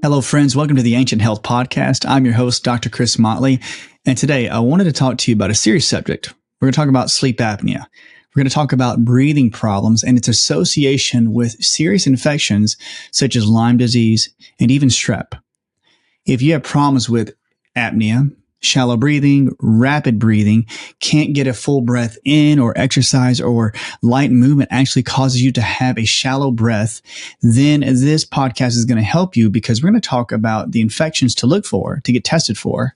Hello, friends. Welcome to the Ancient Health Podcast. I'm your host, Dr. Chris Motley. And today I wanted to talk to you about a serious subject. We're going to talk about sleep apnea. We're going to talk about breathing problems and its association with serious infections such as Lyme disease and even strep. If you have problems with apnea, shallow breathing, rapid breathing, can't get a full breath in, or exercise or light movement actually causes you to have a shallow breath, then this podcast is going to help you, because we're going to talk about the infections to look for, to get tested for.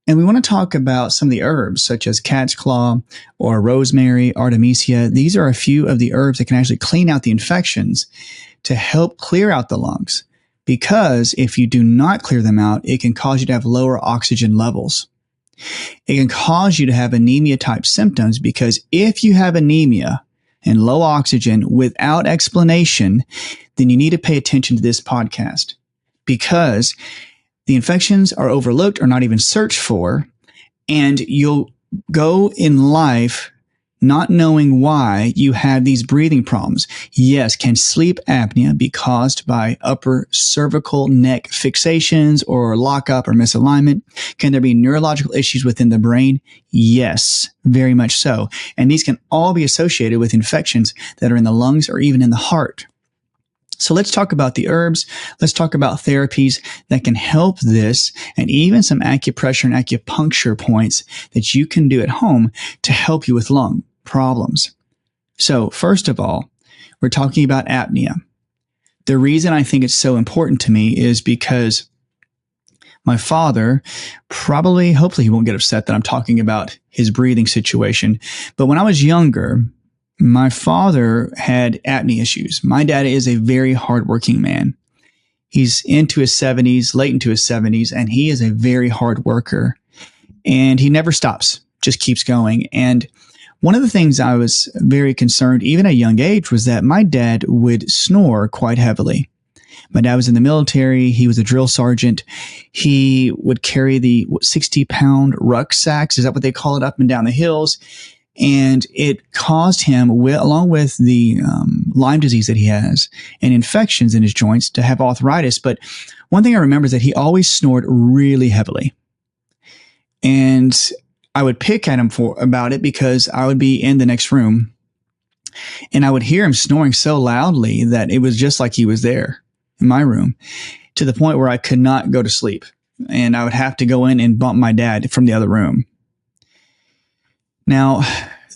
And we want to talk about some of the herbs such as cat's claw or rosemary, artemisia. These are a few of the herbs that can actually clean out the infections to help clear out the lungs. Because if you do not clear them out, it can cause you to have lower oxygen levels. It can cause you to have anemia type symptoms, because if you have anemia and low oxygen without explanation, then you need to pay attention to this podcast, because the infections are overlooked or not even searched for, and you'll go in life not knowing why you have these breathing problems. Yes, can sleep apnea be caused by upper cervical neck fixations or lockup or misalignment? Can there be neurological issues within the brain? Yes, very much so. And these can all be associated with infections that are in the lungs or even in the heart. So let's talk about the herbs. Let's talk about therapies that can help this, and even some acupressure and acupuncture points that you can do at home to help you with lung problems. So first of all, we're talking about apnea. The reason I think it's so important to me is because my father hopefully he won't get upset that I'm talking about his breathing situation. But when I was younger, my father had apnea issues. My dad is a very hardworking man. He's into his 70s, late into his 70s, and he is a very hard worker. And he never stops, just keeps going. And one of the things I was very concerned, even at a young age, was that my dad would snore quite heavily. My dad was in the military. He was a drill sergeant. He would carry the 60-pound rucksacks. Is that what they call it? Up and down the hills. And it caused him, along with the Lyme disease that he has and infections in his joints, to have arthritis. But one thing I remember is that he always snored really heavily. And I would pick at him about it, because I would be in the next room and I would hear him snoring so loudly that it was just like he was there in my room, to the point where I could not go to sleep. And I would have to go in and bump my dad from the other room. Now,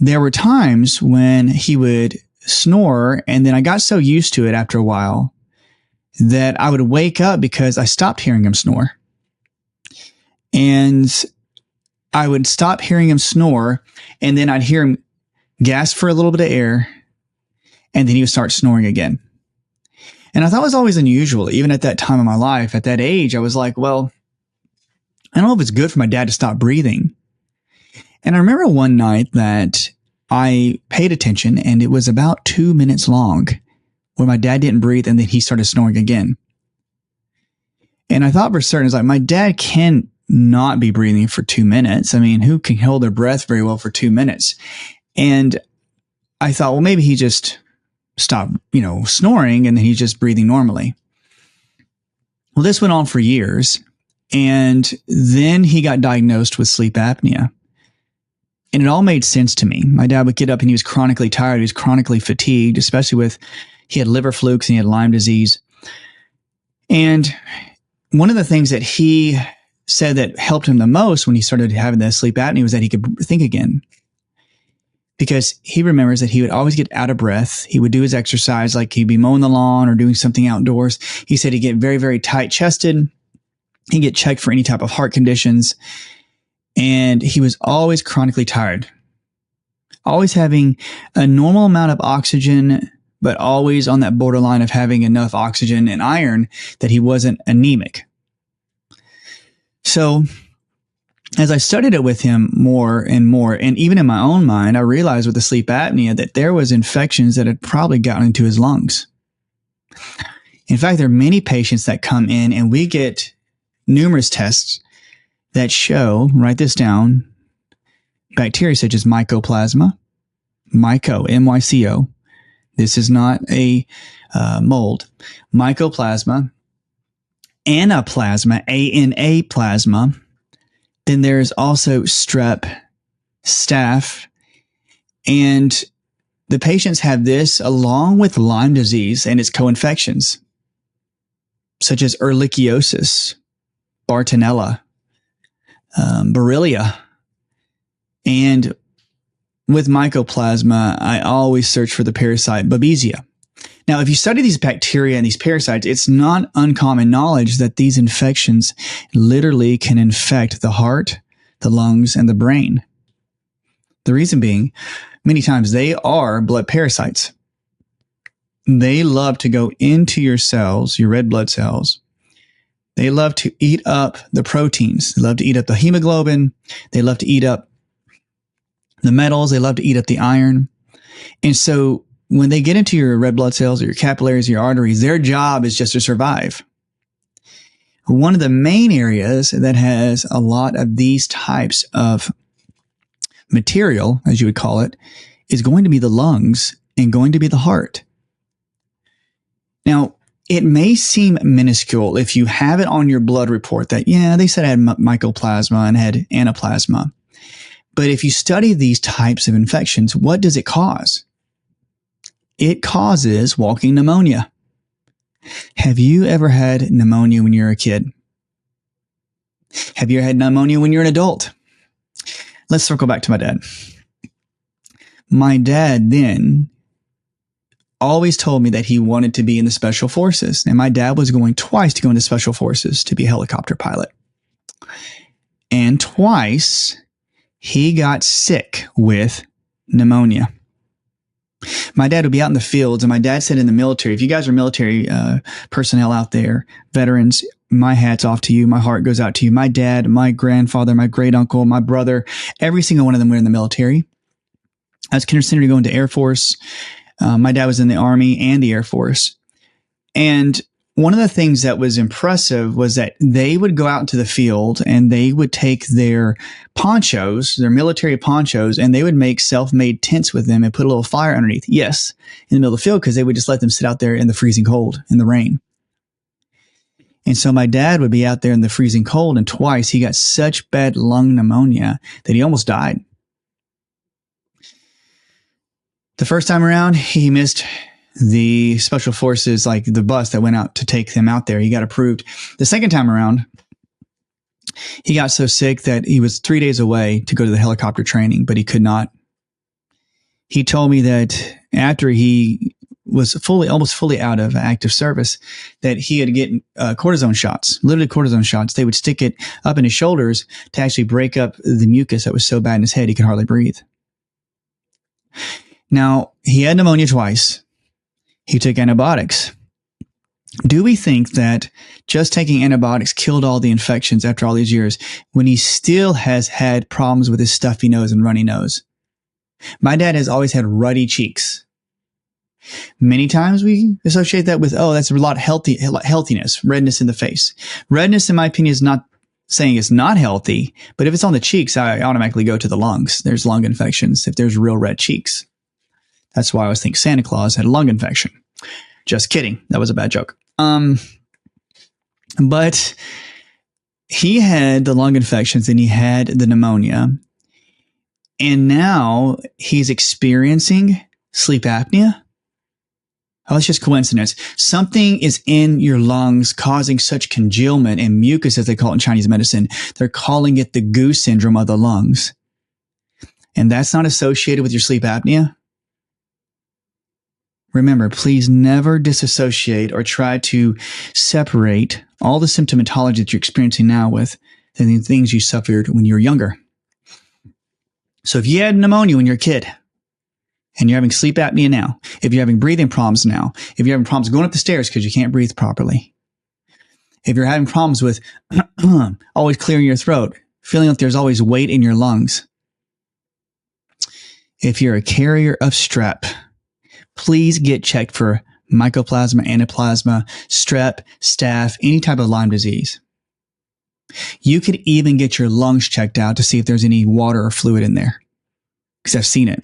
there were times when he would snore, and then I got so used to it after a while that I would wake up because I stopped hearing him snore. And I would stop hearing him snore, and then I'd hear him gasp for a little bit of air, and then he would start snoring again. And I thought it was always unusual, even at that time of my life. At that age, I was like, well, I don't know if it's good for my dad to stop breathing. And I remember one night that I paid attention, and it was about 2 minutes long where my dad didn't breathe, and then he started snoring again. And I thought for certain, it's like, my dad can not be breathing for 2 minutes. I mean, who can hold their breath very well for 2 minutes? And I thought, well, maybe he just stopped, snoring, and then he's just breathing normally. Well, this went on for years. And then he got diagnosed with sleep apnea. And it all made sense to me. My dad would get up and he was chronically tired. He was chronically fatigued, especially he had liver flukes and he had Lyme disease. And one of the things that he said that helped him the most when he started having the sleep apnea was that he could think again. Because he remembers that he would always get out of breath. He would do his exercise, like he'd be mowing the lawn or doing something outdoors. He said he'd get very, very tight chested. He'd get checked for any type of heart conditions. And he was always chronically tired, always having a normal amount of oxygen, but always on that borderline of having enough oxygen and iron that he wasn't anemic. So as I studied it with him more and more, and even in my own mind, I realized with the sleep apnea that there was infections that had probably gotten into his lungs. In fact, there are many patients that come in and we get numerous tests that show, write this down, bacteria such as mycoplasma, M-Y-C-O. This is not a mold. Mycoplasma, anaplasma, ANA plasma. Then there's also strep, staph, and the patients have this along with Lyme disease and its co-infections, such as ehrlichiosis, Bartonella, Borrelia, and with mycoplasma, I always search for the parasite Babesia. Now, if you study these bacteria and these parasites, it's not uncommon knowledge that these infections literally can infect the heart, the lungs, and the brain. The reason being, many times they are blood parasites. They love to go into your cells, your red blood cells. They love to eat up the proteins. They love to eat up the hemoglobin. They love to eat up the metals. They love to eat up the iron. And so when they get into your red blood cells or your capillaries, your arteries, their job is just to survive. One of the main areas that has a lot of these types of material, as you would call it, is going to be the lungs and going to be the heart. Now, it may seem minuscule if you have it on your blood report that, yeah, they said I had mycoplasma and had anaplasma. But if you study these types of infections, what does it cause? It causes walking pneumonia. Have you ever had pneumonia when you were a kid? Have you ever had pneumonia when you're an adult? Let's circle back to my dad. My dad then always told me that he wanted to be in the special forces. And my dad was going twice to go into special forces to be a helicopter pilot. And twice he got sick with pneumonia. My dad would be out in the fields, and my dad said in the military, if you guys are military personnel out there, veterans, my hat's off to you. My heart goes out to you. My dad, my grandfather, my great uncle, my brother, every single one of them were in the military. I was considering going to Air Force. My dad was in the Army and the Air Force. And one of the things that was impressive was that they would go out into the field and they would take their ponchos, their military ponchos, and they would make self-made tents with them and put a little fire underneath. Yes, in the middle of the field, because they would just let them sit out there in the freezing cold, in the rain. And so my dad would be out there in the freezing cold, and twice he got such bad lung pneumonia that he almost died. The first time around, he missed the special forces, like the bus that went out to take him out there. He got approved. The second time around, he got so sick that he was 3 days away to go to the helicopter training, but he could not. He told me that after he was almost fully out of active service, that he had to get cortisone shots, literally cortisone shots. They would stick it up in his shoulders to actually break up the mucus that was so bad in his head he could hardly breathe. Now, he had pneumonia twice. He took antibiotics. Do we think that just taking antibiotics killed all the infections after all these years when he still has had problems with his stuffy nose and runny nose? My dad has always had ruddy cheeks. Many times we associate that with, oh, that's a lot of healthiness, redness in the face. Redness, in my opinion, is not saying it's not healthy, but if it's on the cheeks, I automatically go to the lungs. There's lung infections if there's real red cheeks. That's why I always think Santa Claus had a lung infection. Just kidding. That was a bad joke. But he had the lung infections and he had the pneumonia. And now he's experiencing sleep apnea. Oh, it's just coincidence. Something is in your lungs causing such congealment and mucus, as they call it in Chinese medicine. They're calling it the goose syndrome of the lungs. And that's not associated with your sleep apnea. Remember, please never disassociate or try to separate all the symptomatology that you're experiencing now with the things you suffered when you were younger. So if you had pneumonia when you're a kid and you're having sleep apnea now, if you're having breathing problems now, if you're having problems going up the stairs because you can't breathe properly, if you're having problems with always clearing your throat, feeling like there's always weight in your lungs, if you're a carrier of strep, please get checked for mycoplasma, anaplasma, strep, staph, any type of Lyme disease. You could even get your lungs checked out to see if there's any water or fluid in there, because I've seen it.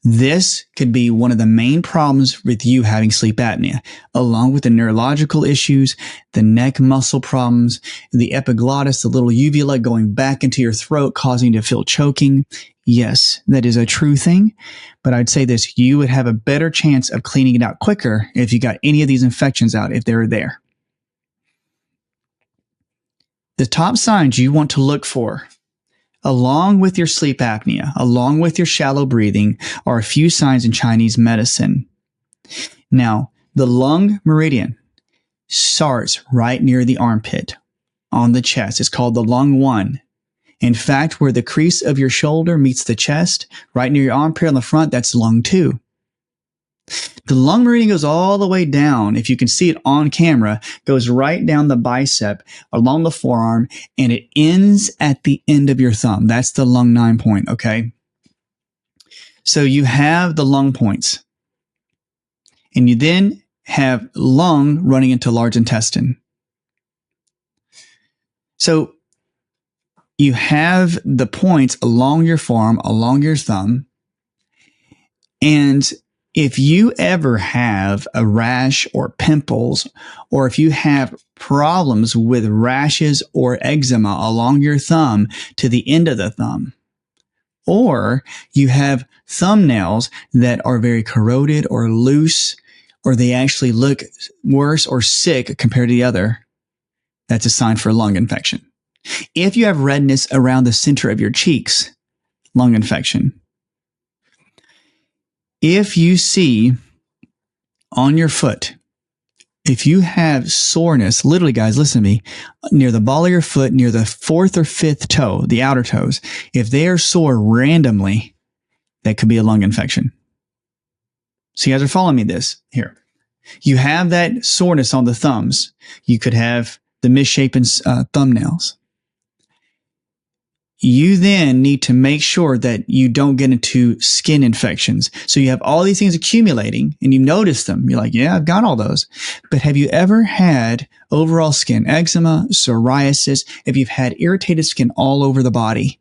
This could be one of the main problems with you having sleep apnea, along with the neurological issues, the neck muscle problems, the epiglottis, the little uvula going back into your throat, causing you to feel choking. Yes, that is a true thing. But I'd say this, you would have a better chance of cleaning it out quicker if you got any of these infections out, if they were there. The top signs you want to look for, along with your sleep apnea, along with your shallow breathing, are a few signs in Chinese medicine. Now, the lung meridian starts right near the armpit on the chest. It's called the lung 1. In fact, where the crease of your shoulder meets the chest, right near your armpit on the front, that's lung 2. The lung meridian goes all the way down. If you can see it on camera, goes right down the bicep along the forearm, and it ends at the end of your thumb. That's the lung 9 point. Okay. So you have the lung points, and you then have lung running into large intestine. So you have the points along your forearm, along your thumb, and if you ever have a rash or pimples, or if you have problems with rashes or eczema along your thumb to the end of the thumb, or you have thumbnails that are very corroded or loose, or they actually look worse or sick compared to the other, that's a sign for a lung infection. If you have redness around the center of your cheeks, lung infection. If you see on your foot, if you have soreness, literally guys, listen to me, near the ball of your foot, near the 4th or 5th toe, the outer toes, if they are sore randomly, that could be a lung infection. So you guys are following me this here. You have that soreness on the thumbs. You could have the misshapen thumbnails. You then need to make sure that you don't get into skin infections. So you have all these things accumulating and you notice them. You're like, yeah, I've got all those. But have you ever had overall skin eczema, psoriasis, if you've had irritated skin all over the body?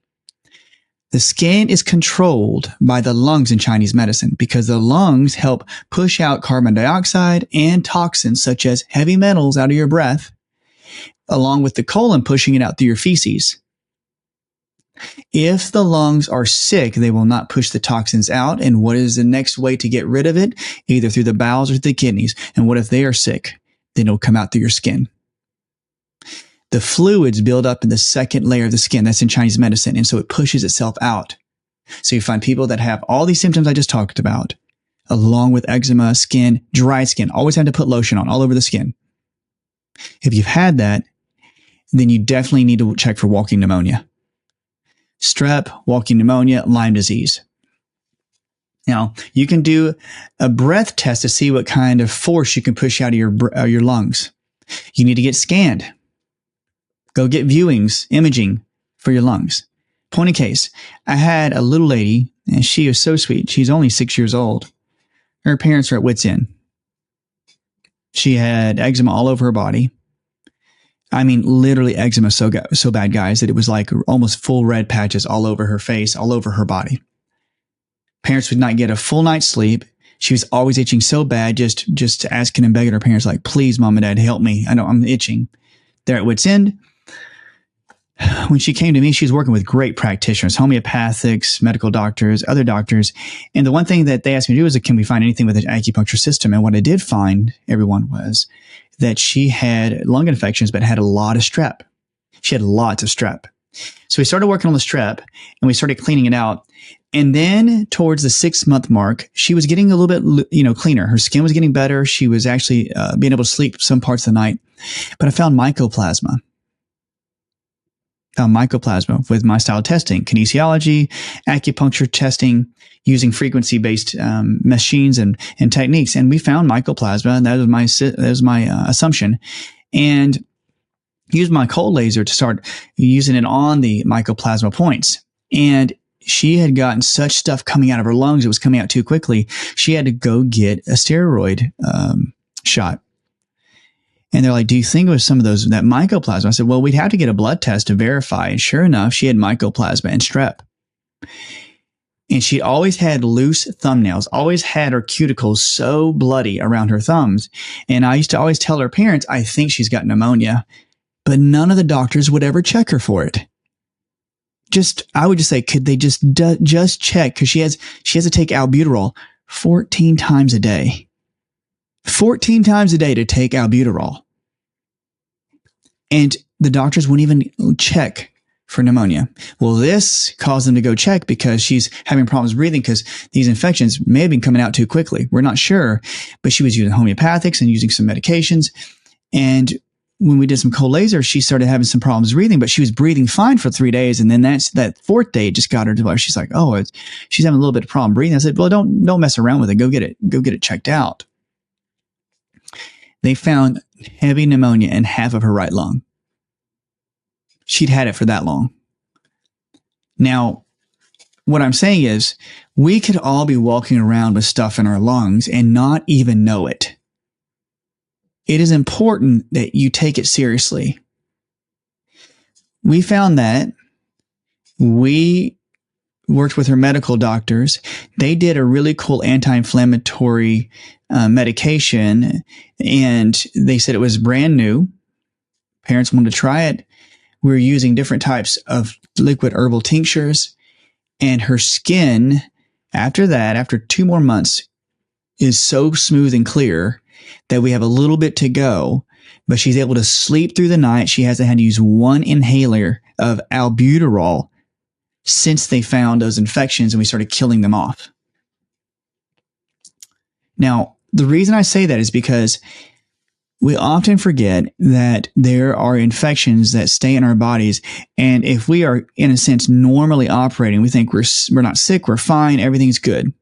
The skin is controlled by the lungs in Chinese medicine because the lungs help push out carbon dioxide and toxins such as heavy metals out of your breath, along with the colon pushing it out through your feces. If the lungs are sick, they will not push the toxins out. And what is the next way to get rid of it? Either through the bowels or through the kidneys. And what if they are sick? Then it'll come out through your skin. The fluids build up in the second layer of the skin. That's in Chinese medicine. And so it pushes itself out. So you find people that have all these symptoms I just talked about, along with eczema, skin, dry skin, always have to put lotion on all over the skin. If you've had that, then you definitely need to check for walking pneumonia. Strep, walking pneumonia, Lyme disease. Now, you can do a breath test to see what kind of force you can push out of your lungs. You need to get scanned. Go get viewings, imaging for your lungs. Point in case, I had a little lady, and she was so sweet. She's only 6 years old. Her parents are at wit's end. She had eczema all over her body. I mean, literally eczema so bad, guys, that it was like almost full red patches all over her face, all over her body. Parents would not get a full night's sleep. She was always itching so bad, just asking and begging her parents, like, please, mom and dad, help me. I know I'm itching. They're at wit's end. When she came to me, she was working with great practitioners, homeopathics, medical doctors, other doctors. And the one thing that they asked me to do is, can we find anything with an acupuncture system? And what I did find, everyone, was that she had lung infections, but had a lot of strep. She had lots of strep. So we started working on the strep and we started cleaning it out. And then towards the 6-month mark, she was getting a little bit, cleaner. Her skin was getting better. She was actually being able to sleep some parts of the night. But I found mycoplasma. With my style testing, kinesiology, acupuncture testing, using frequency-based machines and techniques. And we found mycoplasma, and that was my assumption. And used my cold laser to start using it on the mycoplasma points. And she had gotten such stuff coming out of her lungs, it was coming out too quickly. She had to go get a steroid shot. And they're like, do you think it was some of that mycoplasma? I said, well, we'd have to get a blood test to verify. And sure enough, she had mycoplasma and strep. And she always had loose thumbnails, always had her cuticles so bloody around her thumbs. And I used to always tell her parents, I think she's got pneumonia, but none of the doctors would ever check her for it. I would just say, could they just check? Because she has to take albuterol 14 times a day. 14 times a day to take albuterol. And the doctors wouldn't even check for pneumonia. Well, this caused them to go check because she's having problems breathing because these infections may have been coming out too quickly. We're not sure, but she was using homeopathics and using some medications. And when we did some cold laser, she started having some problems breathing, but she was breathing fine for 3 days. And then that fourth day, it just got her to where she's like, oh, she's having a little bit of problem breathing. I said, well, don't mess around with it. Go get it checked out. They found heavy pneumonia in half of her right lung. She'd had it for that long. Now, what I'm saying is we could all be walking around with stuff in our lungs and not even know it. It is important that you take it seriously. We found that we worked with her medical doctors. They did a really cool anti-inflammatory medication, and they said it was brand new. Parents wanted to try it. We were using different types of liquid herbal tinctures, and her skin, after 2 more months, is so smooth and clear that we have a little bit to go, but she's able to sleep through the night. She hasn't had to use one inhaler of albuterol since they found those infections and we started killing them off. Now, the reason I say that is because we often forget that there are infections that stay in our bodies. And if we are, in a sense, normally operating, we think we're not sick, we're fine, everything's good.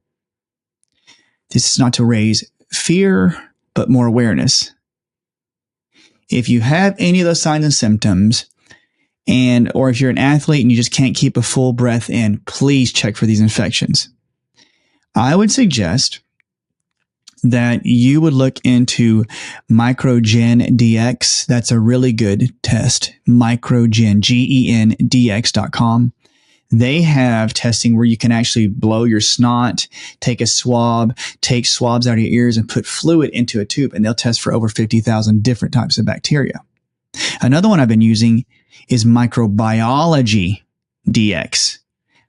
This is not to raise fear, but more awareness. If you have any of those signs and symptoms, or if you're an athlete and you just can't keep a full breath in, please check for these infections. I would suggest that you would look into Microgen DX. That's a really good test. Microgen, GENDX.com. They have testing where you can actually blow your snot, take a swab, take swabs out of your ears and put fluid into a tube, and they'll test for over 50,000 different types of bacteria. Another one I've been using is Microbiology DX.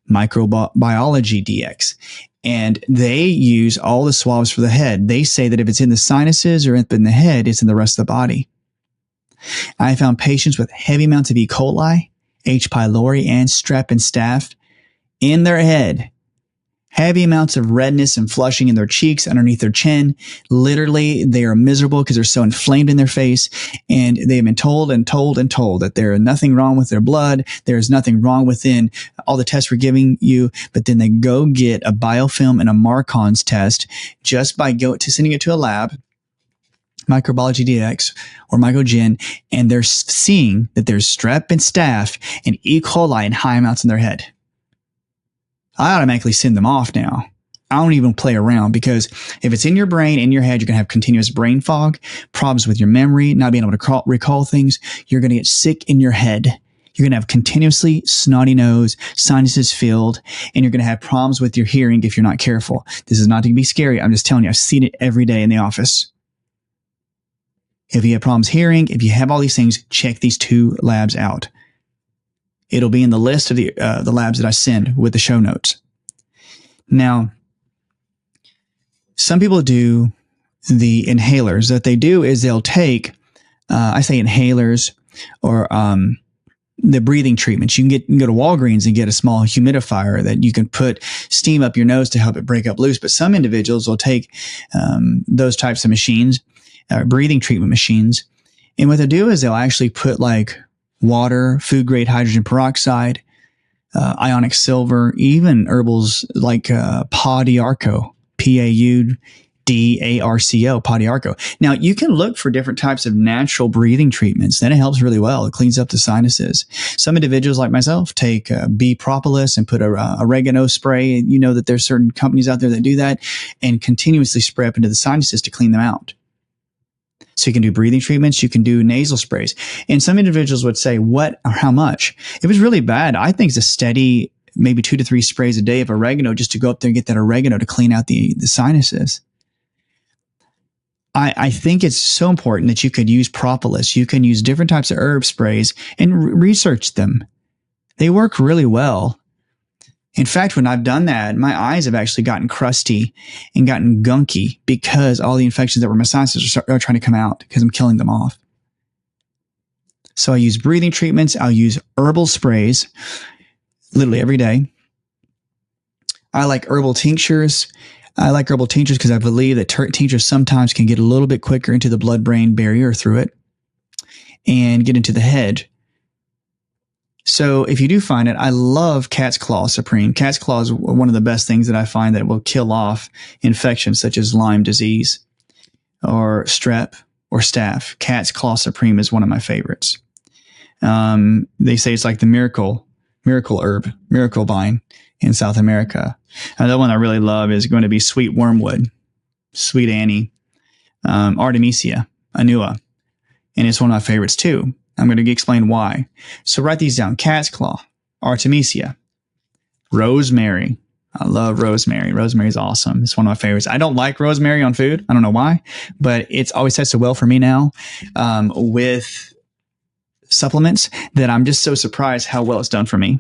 Microbiology DX. And they use all the swabs for the head. They say that if it's in the sinuses or up in the head, it's in the rest of the body. I found patients with heavy amounts of E. coli, H. pylori, and strep and staph in their head. Heavy amounts of redness and flushing in their cheeks, underneath their chin. Literally, they are miserable because they're so inflamed in their face. And they've been told that there is nothing wrong with their blood. There is nothing wrong within all the tests we're giving you. But then they go get a biofilm and a Marcon's test just by sending it to a lab, Microbiology DX or Microgen, and they're seeing that there's strep and staph and E. coli in high amounts in their head. I automatically send them off now. I don't even play around, because if it's in your brain, in your head, you're going to have continuous brain fog, problems with your memory, not being able to recall things. You're going to get sick in your head. You're going to have continuously snotty nose, sinuses filled, and you're going to have problems with your hearing if you're not careful. This is not to be scary. I'm just telling you, I've seen it every day in the office. If you have problems hearing, if you have all these things, check these 2 labs out. It'll be in the list of the labs that I send with the show notes. Now, some people do the inhalers. What they do is they'll take, I say inhalers or the breathing treatments. You can go to Walgreens and get a small humidifier that you can put steam up your nose to help it break up loose. But some individuals will take those types of machines, breathing treatment machines. And what they'll do is they'll actually put like water, food grade hydrogen peroxide, ionic silver, even herbals like Podiarco, Paudarco, Podiarco. Now, you can look for different types of natural breathing treatments. Then it helps really well. It cleans up the sinuses. Some individuals like myself take bee propolis and put a oregano spray. You know that there's certain companies out there that do that and continuously spray up into the sinuses to clean them out. So you can do breathing treatments, you can do nasal sprays. And some individuals would say, what or how much? If it's really bad, I think it's a steady maybe 2 to 3 sprays a day of oregano just to go up there and get that oregano to clean out the sinuses. I think it's so important that you could use propolis. You can use different types of herb sprays and research them. They work really well. In fact, when I've done that, my eyes have actually gotten crusty and gotten gunky because all the infections that were in my sinuses are trying to come out because I'm killing them off. So I use breathing treatments. I'll use herbal sprays literally every day. I like herbal tinctures. I like herbal tinctures because I believe that tinctures sometimes can get a little bit quicker into the blood-brain barrier through it and get into the head. So if you do find it, I love Cat's Claw Supreme. Cat's Claw is one of the best things that I find that will kill off infections such as Lyme disease or strep or staph. Cat's Claw Supreme is one of my favorites. They say it's like the miracle herb, miracle vine in South America. Another one I really love is going to be sweet wormwood, sweet Annie, artemisia, anua, and it's one of my favorites too. I'm going to explain why. So write these down: cat's claw, artemisia, rosemary. I love rosemary. Rosemary is awesome. It's one of my favorites. I don't like rosemary on food. I don't know why, but it's always tested well for me now with supplements that I'm just so surprised how well it's done for me.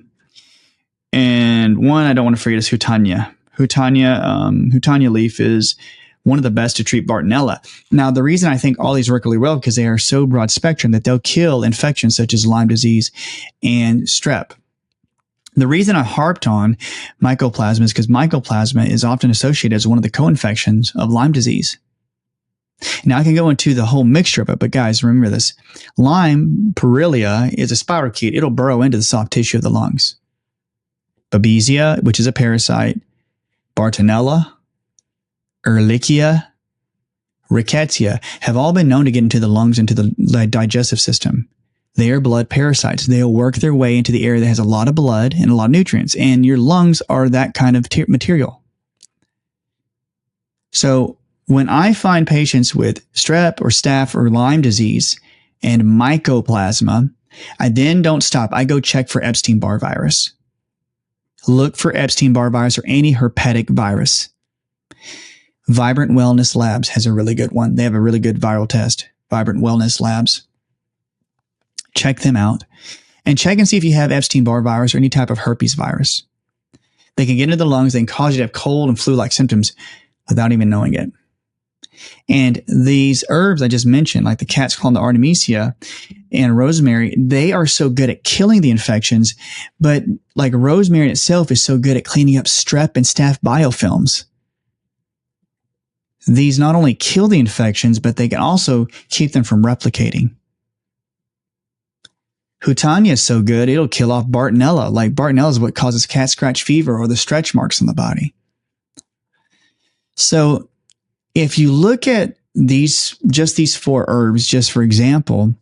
And one I don't want to forget is hutania. Hutania leaf is one of the best to treat Bartonella. Now, the reason I think all these work really well because they are so broad spectrum that they'll kill infections such as Lyme disease and strep. The reason I harped on mycoplasma is because mycoplasma is often associated as one of the co-infections of Lyme disease. Now, I can go into the whole mixture of it, but guys, remember this. Lyme Borrelia is a spirochete. It'll burrow into the soft tissue of the lungs. Babesia, which is a parasite, Bartonella, Ehrlichia, Rickettsia have all been known to get into the lungs, into the digestive system. They are blood parasites. They'll work their way into the area that has a lot of blood and a lot of nutrients, and your lungs are that kind of material. So when I find patients with strep or staph or Lyme disease and mycoplasma, I then don't stop. I go check for Epstein-Barr virus. Look for Epstein-Barr virus or any herpetic virus. Vibrant Wellness Labs has a really good one. They have a really good viral test. Vibrant Wellness Labs. Check them out and check and see if you have Epstein-Barr virus or any type of herpes virus. They can get into the lungs. They can cause you to have cold and flu-like symptoms without even knowing it. And these herbs I just mentioned, like the cat's claw, the artemisia, and rosemary, they are so good at killing the infections, but like rosemary itself is so good at cleaning up strep and staph biofilms. These not only kill the infections, but they can also keep them from replicating. Hutania is so good, it'll kill off Bartonella. Like Bartonella is what causes cat scratch fever or the stretch marks on the body. So if you look at these 4 herbs, just for example,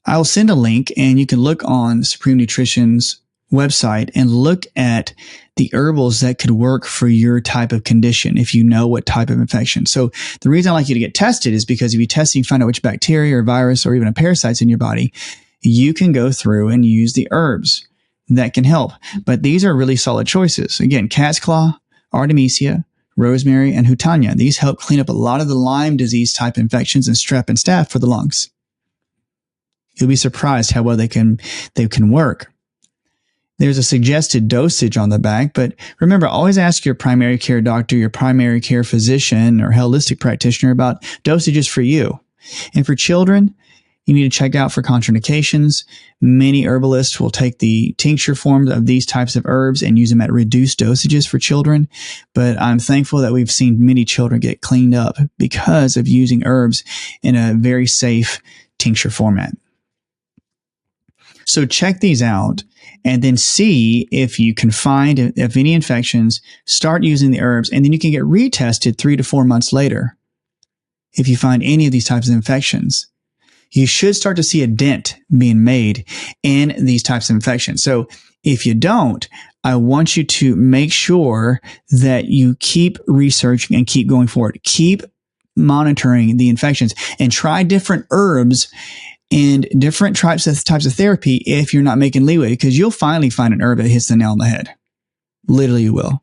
I'll send a link and you can look on Supreme Nutrition's website and look at the herbals that could work for your type of condition if you know what type of infection. So the reason I like you to get tested is because if you test and you find out which bacteria or virus or even a parasite's in your body, you can go through and use the herbs that can help. But these are really solid choices. Again, cat's claw, artemisia, rosemary, and hutania. These help clean up a lot of the Lyme disease type infections and strep and staph for the lungs. You'll be surprised how well they can work. There's a suggested dosage on the back, but remember, always ask your primary care doctor, your primary care physician, or holistic practitioner about dosages for you. And for children, you need to check out for contraindications. Many herbalists will take the tincture forms of these types of herbs and use them at reduced dosages for children. But I'm thankful that we've seen many children get cleaned up because of using herbs in a very safe tincture format. So check these out and then see if you can find if any infections, start using the herbs, and then you can get retested 3 to 4 months later. If you find any of these types of infections, you should start to see a dent being made in these types of infections. So if you don't, I want you to make sure that you keep researching and keep going forward. Keep monitoring the infections and try different herbs and different types of therapy if you're not making leeway, because you'll finally find an herb that hits the nail on the head. Literally, you will.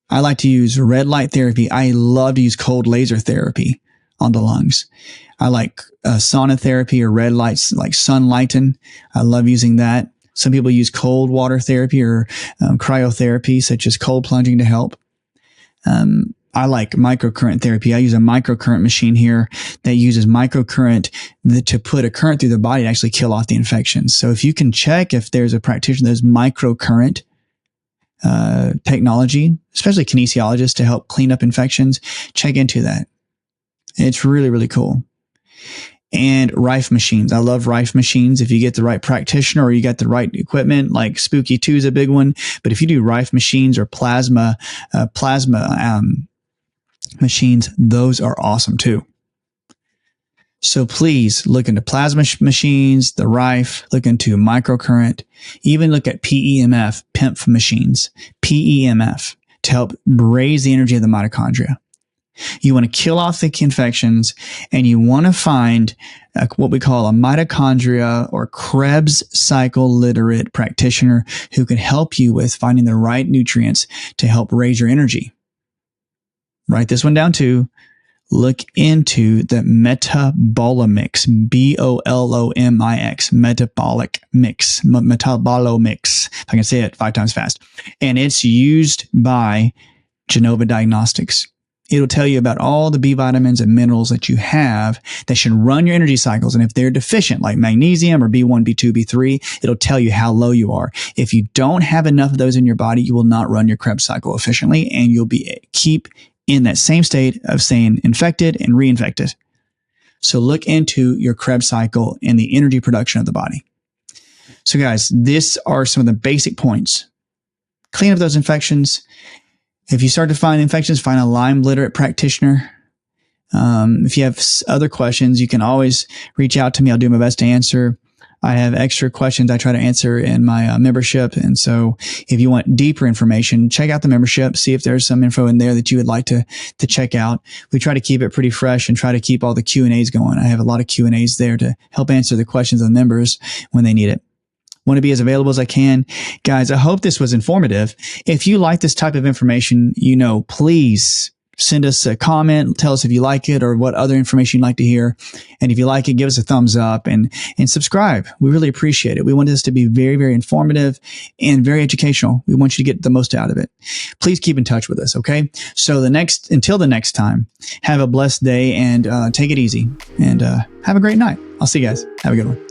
I like to use red light therapy. I love to use cold laser therapy on the lungs. I like sauna therapy or red lights, like sunlighten. I love using that. Some people use cold water therapy or cryotherapy, such as cold plunging, to help. I like microcurrent therapy. I use a microcurrent machine here that uses microcurrent to put a current through the body to actually kill off the infections. So if you can check if there's a practitioner that's microcurrent technology, especially kinesiologists, to help clean up infections, check into that. It's really, really cool. And Rife machines. I love Rife machines. If you get the right practitioner or you got the right equipment, like Spooky 2 is a big one. But if you do Rife machines or plasma machines, those are awesome too. So please look into plasma machines, the Rife, look into microcurrent, even look at PEMF, PEMF machines, PEMF, to help raise the energy of the mitochondria. You want to kill off the infections, and you want to find what we call a mitochondria or Krebs cycle literate practitioner who can help you with finding the right nutrients to help raise your energy. Write this one down too. Look into the Metabolomix, BOLOMIX, metabolic mix, Metabolomix, if I can say it 5 times fast. And it's used by Genova Diagnostics. It'll tell you about all the B vitamins and minerals that you have that should run your energy cycles. And if they're deficient, like magnesium or B1, B2, B3, it'll tell you how low you are. If you don't have enough of those in your body, you will not run your Krebs cycle efficiently, and you'll keep in that same state of staying infected and reinfected. So look into your Krebs cycle and the energy production of the body. So guys, these are some of the basic points. Clean up those infections. If you start to find infections, find a Lyme literate practitioner. If you have other questions, you can always reach out to me. I'll do my best to answer. I have extra questions I try to answer in my membership. And so if you want deeper information, check out the membership, see if there's some info in there that you would like to check out. We try to keep it pretty fresh and try to keep all the Q&As going. I have a lot of Q&As there to help answer the questions of the members when they need it. Want to be as available as I can. Guys, I hope this was informative. If you like this type of information, please send us a comment. Tell us if you like it or what other information you'd like to hear. And if you like it, give us a thumbs up and subscribe. We really appreciate it. We want this to be very, very informative and very educational. We want you to get the most out of it. Please keep in touch with us, okay? So until the next time, have a blessed day and take it easy and have a great night. I'll see you guys. Have a good one.